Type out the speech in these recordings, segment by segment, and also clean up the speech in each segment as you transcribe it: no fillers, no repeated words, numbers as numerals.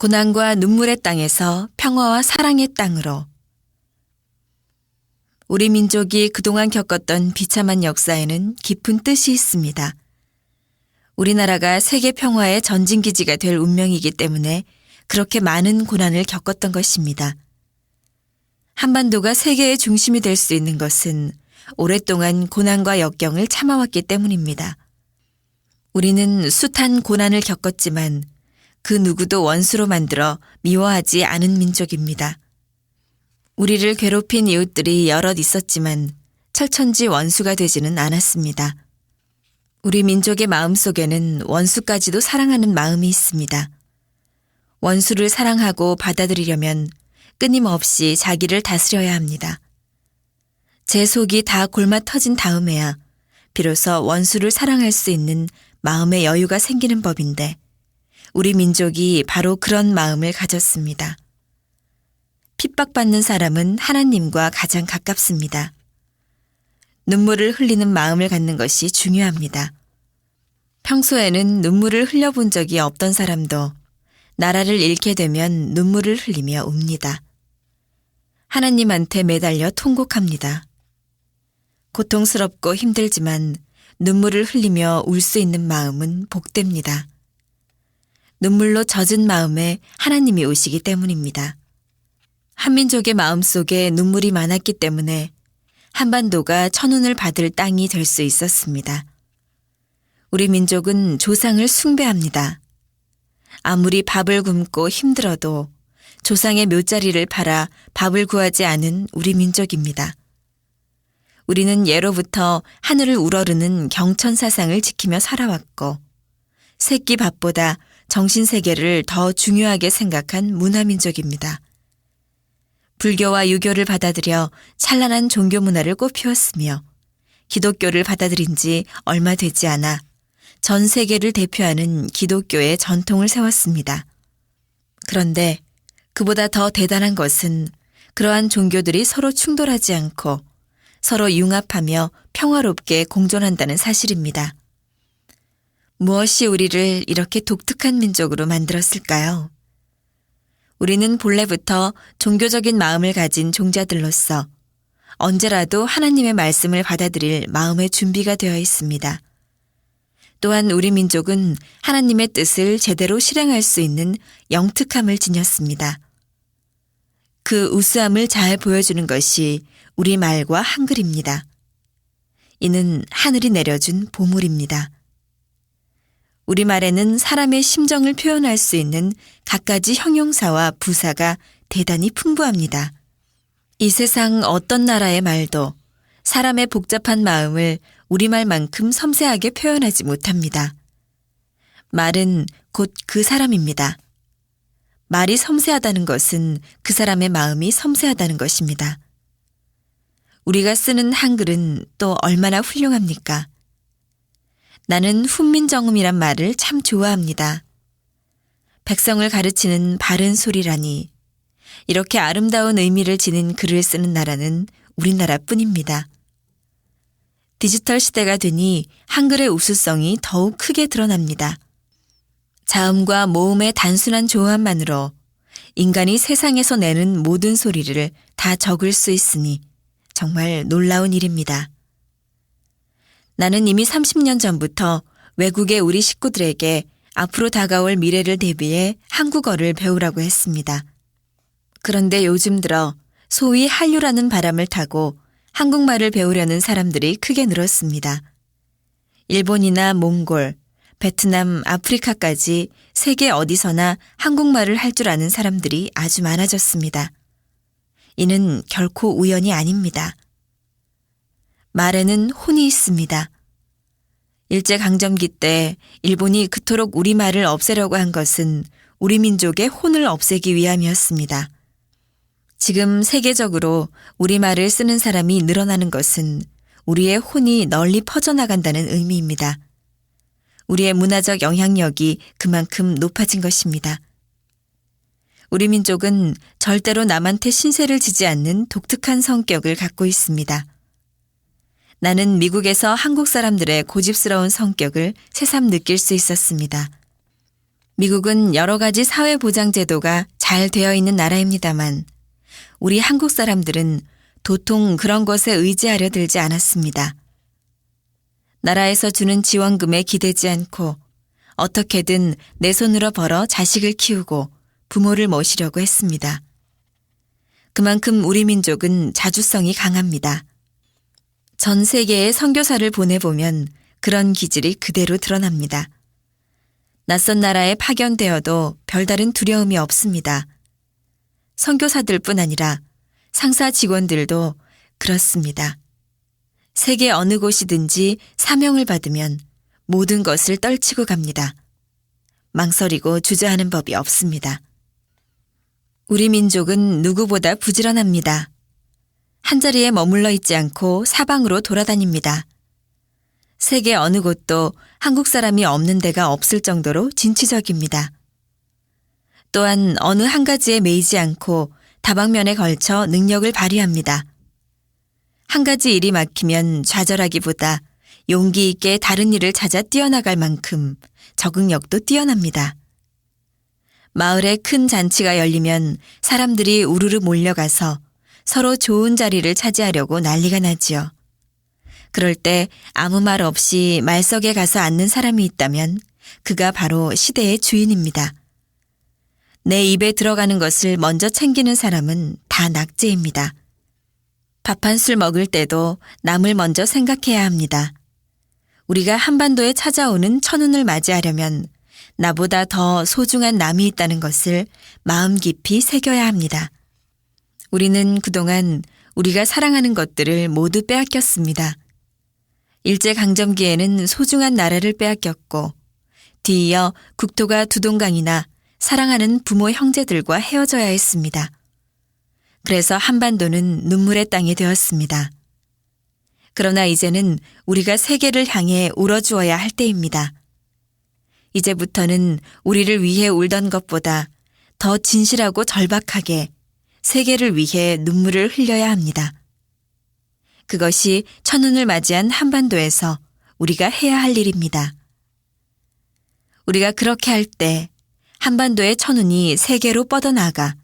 고난과 눈물의 땅에서 평화와 사랑의 땅으로. 우리 민족이 그동안 겪었던 비참한 역사에는 깊은 뜻이 있습니다. 우리나라가 세계 평화의 전진기지가 될 운명이기 때문에 그렇게 많은 고난을 겪었던 것입니다. 한반도가 세계의 중심이 될 수 있는 것은 오랫동안 고난과 역경을 참아왔기 때문입니다. 우리는 숱한 고난을 겪었지만 그 누구도 원수로 만들어 미워하지 않은 민족입니다. 우리를 괴롭힌 이웃들이 여럿 있었지만 철천지 원수가 되지는 않았습니다. 우리 민족의 마음속에는 원수까지도 사랑하는 마음이 있습니다. 원수를 사랑하고 받아들이려면 끊임없이 자기를 다스려야 합니다. 제 속이 다 골마 터진 다음에야 비로소 원수를 사랑할 수 있는 마음의 여유가 생기는 법인데 우리 민족이 바로 그런 마음을 가졌습니다. 핍박받는 사람은 하나님과 가장 가깝습니다. 눈물을 흘리는 마음을 갖는 것이 중요합니다. 평소에는 눈물을 흘려본 적이 없던 사람도 나라를 잃게 되면 눈물을 흘리며 웁니다. 하나님한테 매달려 통곡합니다. 고통스럽고 힘들지만 눈물을 흘리며 울 수 있는 마음은 복됩니다. 눈물로 젖은 마음에 하나님이 오시기 때문입니다. 한민족의 마음속에 눈물이 많았기 때문에 한반도가 천운을 받을 땅이 될 수 있었습니다. 우리 민족은 조상을 숭배합니다. 아무리 밥을 굶고 힘들어도 조상의 묘자리를 팔아 밥을 구하지 않은 우리 민족입니다. 우리는 예로부터 하늘을 우러르는 경천사상을 지키며 살아왔고 새끼 밥보다 정신세계를 더 중요하게 생각한 문화민족입니다. 불교와 유교를 받아들여 찬란한 종교 문화를 꽃피웠으며 기독교를 받아들인 지 얼마 되지 않아 전 세계를 대표하는 기독교의 전통을 세웠습니다. 그런데 그보다 더 대단한 것은 그러한 종교들이 서로 충돌하지 않고 서로 융합하며 평화롭게 공존한다는 사실입니다. 무엇이 우리를 이렇게 독특한 민족으로 만들었을까요? 우리는 본래부터 종교적인 마음을 가진 종자들로서 언제라도 하나님의 말씀을 받아들일 마음의 준비가 되어 있습니다. 또한 우리 민족은 하나님의 뜻을 제대로 실행할 수 있는 영특함을 지녔습니다. 그 우수함을 잘 보여주는 것이 우리 말과 한글입니다. 이는 하늘이 내려준 보물입니다. 우리말에는 사람의 심정을 표현할 수 있는 갖가지 형용사와 부사가 대단히 풍부합니다. 이 세상 어떤 나라의 말도 사람의 복잡한 마음을 우리말만큼 섬세하게 표현하지 못합니다. 말은 곧 그 사람입니다. 말이 섬세하다는 것은 그 사람의 마음이 섬세하다는 것입니다. 우리가 쓰는 한글은 또 얼마나 훌륭합니까? 나는 훈민정음이란 말을 참 좋아합니다. 백성을 가르치는 바른 소리라니 이렇게 아름다운 의미를 지닌 글을 쓰는 나라는 우리나라뿐입니다. 디지털 시대가 되니 한글의 우수성이 더욱 크게 드러납니다. 자음과 모음의 단순한 조합만으로 인간이 세상에서 내는 모든 소리를 다 적을 수 있으니 정말 놀라운 일입니다. 나는 이미 30년 전부터 외국의 우리 식구들에게 앞으로 다가올 미래를 대비해 한국어를 배우라고 했습니다. 그런데 요즘 들어 소위 한류라는 바람을 타고 한국말을 배우려는 사람들이 크게 늘었습니다. 일본이나 몽골, 베트남, 아프리카까지 세계 어디서나 한국말을 할 줄 아는 사람들이 아주 많아졌습니다. 이는 결코 우연이 아닙니다. 말에는 혼이 있습니다. 일제강점기 때 일본이 그토록 우리말을 없애려고 한 것은 우리 민족의 혼을 없애기 위함이었습니다. 지금 세계적으로 우리말을 쓰는 사람이 늘어나는 것은 우리의 혼이 널리 퍼져나간다는 의미입니다. 우리의 문화적 영향력이 그만큼 높아진 것입니다. 우리 민족은 절대로 남한테 신세를 지지 않는 독특한 성격을 갖고 있습니다. 나는 미국에서 한국 사람들의 고집스러운 성격을 새삼 느낄 수 있었습니다. 미국은 여러 가지 사회보장제도가 잘 되어 있는 나라입니다만 우리 한국 사람들은 도통 그런 것에 의지하려 들지 않았습니다. 나라에서 주는 지원금에 기대지 않고 어떻게든 내 손으로 벌어 자식을 키우고 부모를 모시려고 했습니다. 그만큼 우리 민족은 자주성이 강합니다. 전 세계에 선교사를 보내보면 그런 기질이 그대로 드러납니다. 낯선 나라에 파견되어도 별다른 두려움이 없습니다. 선교사들뿐 아니라 상사 직원들도 그렇습니다. 세계 어느 곳이든지 사명을 받으면 모든 것을 떨치고 갑니다. 망설이고 주저하는 법이 없습니다. 우리 민족은 누구보다 부지런합니다. 한자리에 머물러 있지 않고 사방으로 돌아다닙니다. 세계 어느 곳도 한국 사람이 없는 데가 없을 정도로 진취적입니다. 또한 어느 한 가지에 매이지 않고 다방면에 걸쳐 능력을 발휘합니다. 한 가지 일이 막히면 좌절하기보다 용기 있게 다른 일을 찾아 뛰어나갈 만큼 적응력도 뛰어납니다. 마을에 큰 잔치가 열리면 사람들이 우르르 몰려가서 서로 좋은 자리를 차지하려고 난리가 나지요. 그럴 때 아무 말 없이 말석에 가서 앉는 사람이 있다면 그가 바로 시대의 주인입니다. 내 입에 들어가는 것을 먼저 챙기는 사람은 다 낙제입니다. 밥 한 술 먹을 때도 남을 먼저 생각해야 합니다. 우리가 한반도에 찾아오는 천운을 맞이하려면 나보다 더 소중한 남이 있다는 것을 마음 깊이 새겨야 합니다. 우리는 그동안 우리가 사랑하는 것들을 모두 빼앗겼습니다. 일제강점기에는 소중한 나라를 빼앗겼고 뒤이어 국토가 두동강이나 사랑하는 부모 형제들과 헤어져야 했습니다. 그래서 한반도는 눈물의 땅이 되었습니다. 그러나 이제는 우리가 세계를 향해 울어주어야 할 때입니다. 이제부터는 우리를 위해 울던 것보다 더 진실하고 절박하게 세계를 위해 눈물을 흘려야 합니다. 그것이 천운을 맞이한 한반도에서 우리가 해야 할 일입니다. 우리가 그렇게 할 때 한반도의 천운이 세계로 뻗어나가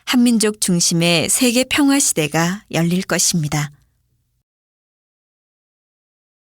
한민족 중심의 세계 평화 시대가 열릴 것입니다.